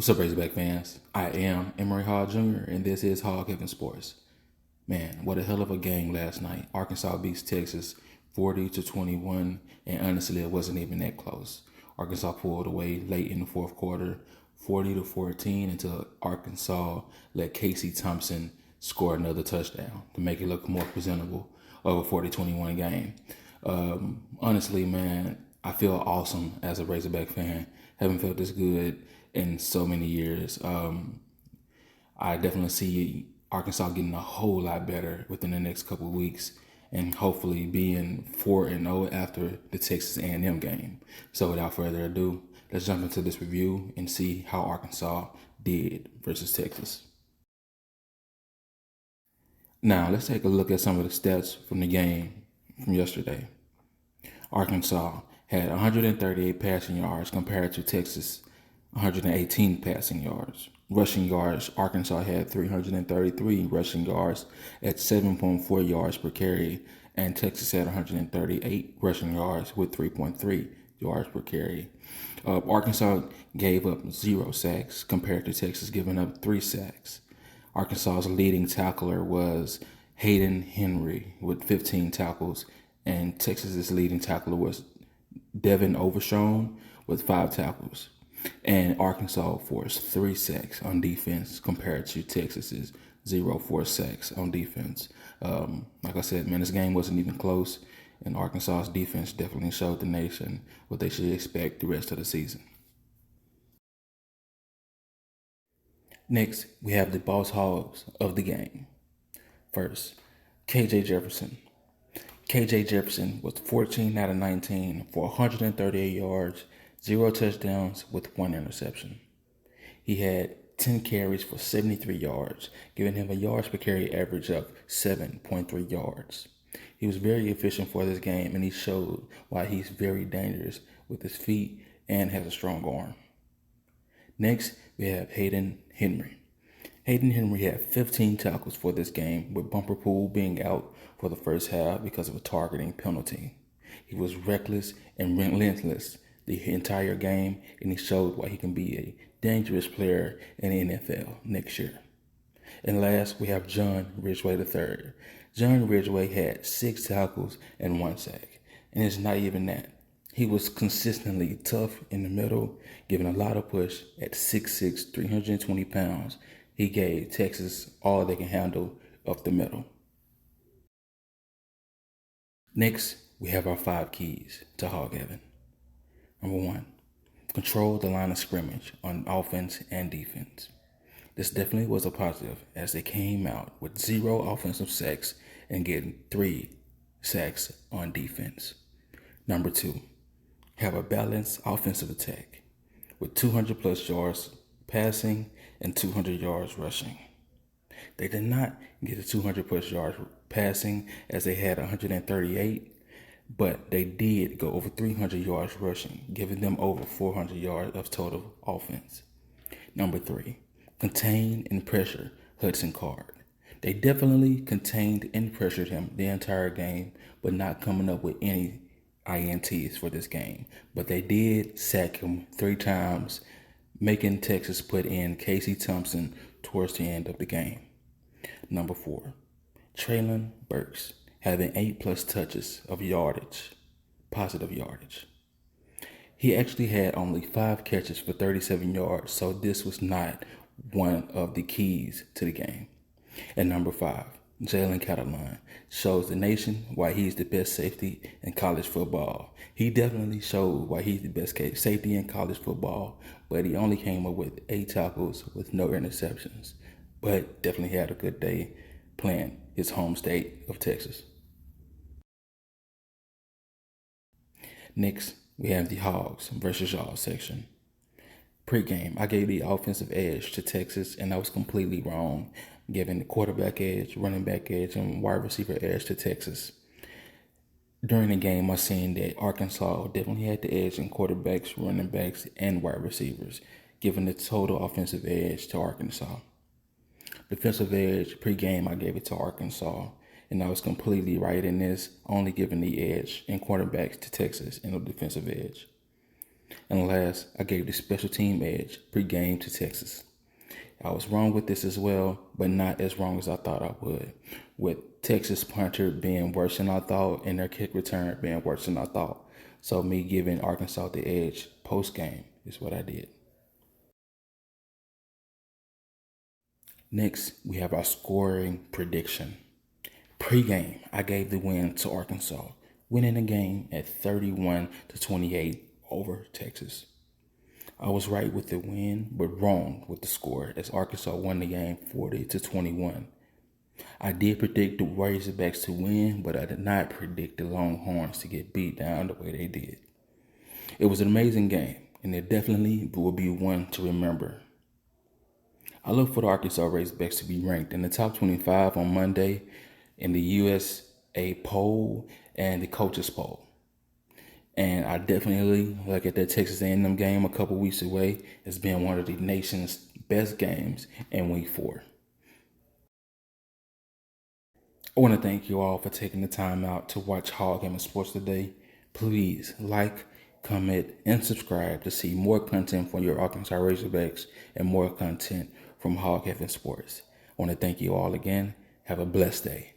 What's up, Razorback fans? I am Emory Hall Jr., and this is Hog Sports. Man, what a hell of a game last night. Arkansas beats Texas 40-21, and honestly, it wasn't even that close. Arkansas pulled away late in the fourth quarter, 40-14, until Arkansas let Casey Thompson score another touchdown to make it look more presentable of a 40-21 game. Honestly, man, I feel awesome as a Razorback fan. Haven't felt this good in so many years. I definitely see Arkansas getting a whole lot better within the next couple of weeks, and hopefully being 4-0 after the Texas A&M game. So without further ado, let's jump into this review and see how Arkansas did versus Texas. Now let's take a look at some of the stats from the game from yesterday. Arkansas had 138 passing yards compared to Texas 118 passing yards. Rushing yards, Arkansas had 333 rushing yards at 7.4 yards per carry, and Texas had 138 rushing yards with 3.3 yards per carry. Arkansas gave up 0 sacks compared to Texas giving up 3 sacks. Arkansas's leading tackler was Hayden Henry with 15 tackles, and Texas's leading tackler was Devin Overshown with 5 tackles. And Arkansas forced 3 sacks on defense compared to Texas's 0 forced sacks on defense. Like I said, man, this game wasn't even close, and Arkansas's defense definitely showed the nation what they should expect the rest of the season. Next, we have the boss hogs of the game. First, KJ Jefferson. KJ Jefferson was 14 out of 19 for 138 yards, 0 touchdowns with 1 interception. He had 10 carries for 73 yards, giving him a yards per carry average of 7.3 yards. He was very efficient for this game, and he showed why he's very dangerous with his feet and has a strong arm. Next, we have Hayden Henry. Hayden Henry had 15 tackles for this game, with Bumper Pool being out for the first half because of a targeting penalty. He was reckless and relentless the entire game, and he showed why he can be a dangerous player in the NFL next year. And last, we have John Ridgeway III. John Ridgeway had 6 tackles and 1 sack, and it's not even that. He was consistently tough in the middle, giving a lot of push at 6'6", 320 pounds. He gave Texas all they can handle up the middle. Next, we have our 5 keys to hog heaven. Number 1, control the line of scrimmage on offense and defense. This definitely was a positive, as they came out with 0 offensive sacks and getting 3 sacks on defense. Number 2, have a balanced offensive attack with 200 plus yards passing and 200 yards rushing. They did not get the 200 plus yards passing, as they had 138, but they did go over 300 yards rushing, giving them over 400 yards of total offense. Number 3, contain and pressure Hudson Card. They definitely contained and pressured him the entire game, but not coming up with any INTs for this game. But they did sack him 3 times, making Texas put in Casey Thompson towards the end of the game. Number 4, Traylon Burks, having 8+ touches of yardage, positive yardage. He actually had only 5 catches for 37 yards, so this was not one of the keys to the game. And number 5, Jalen Catalon, shows the nation why he's the best safety in college football. He definitely showed why he's the best safety in college football, but he only came up with 8 tackles with no interceptions. But definitely had a good day playing his home state of Texas. Next, we have the Hogs versus y'all section. Pre-game, I gave the offensive edge to Texas, and I was completely wrong, giving the quarterback edge, running back edge, and wide receiver edge to Texas. During the game, I seen that Arkansas definitely had the edge in quarterbacks, running backs, and wide receivers, giving the total offensive edge to Arkansas. Defensive edge, pre-game, I gave it to Arkansas, and I was completely right in this, only giving the edge in quarterbacks to Texas in the defensive edge. And last, I gave the special team edge pregame to Texas. I was wrong with this as well, but not as wrong as I thought I would. With Texas punter being worse than I thought and their kick return being worse than I thought. So me giving Arkansas the edge post game is what I did. Next, we have our scoring prediction. Pre-game, I gave the win to Arkansas, winning the game at 31-28 over Texas. I was right with the win, but wrong with the score as Arkansas won the game 40-21. I did predict the Razorbacks to win, but I did not predict the Longhorns to get beat down the way they did. It was an amazing game, and it definitely will be one to remember. I look for the Arkansas Razorbacks to be ranked in the top 25 on Monday in the USA poll and the coaches poll. And I definitely look at that Texas A&M game a couple weeks away as being one of the nation's best games in week 4. I want to thank you all for taking the time out to watch Hog Sports today. Please like, comment, and subscribe to see more content from your Arkansas Razorbacks and more content from Hog Sports. I want to thank you all again. Have a blessed day.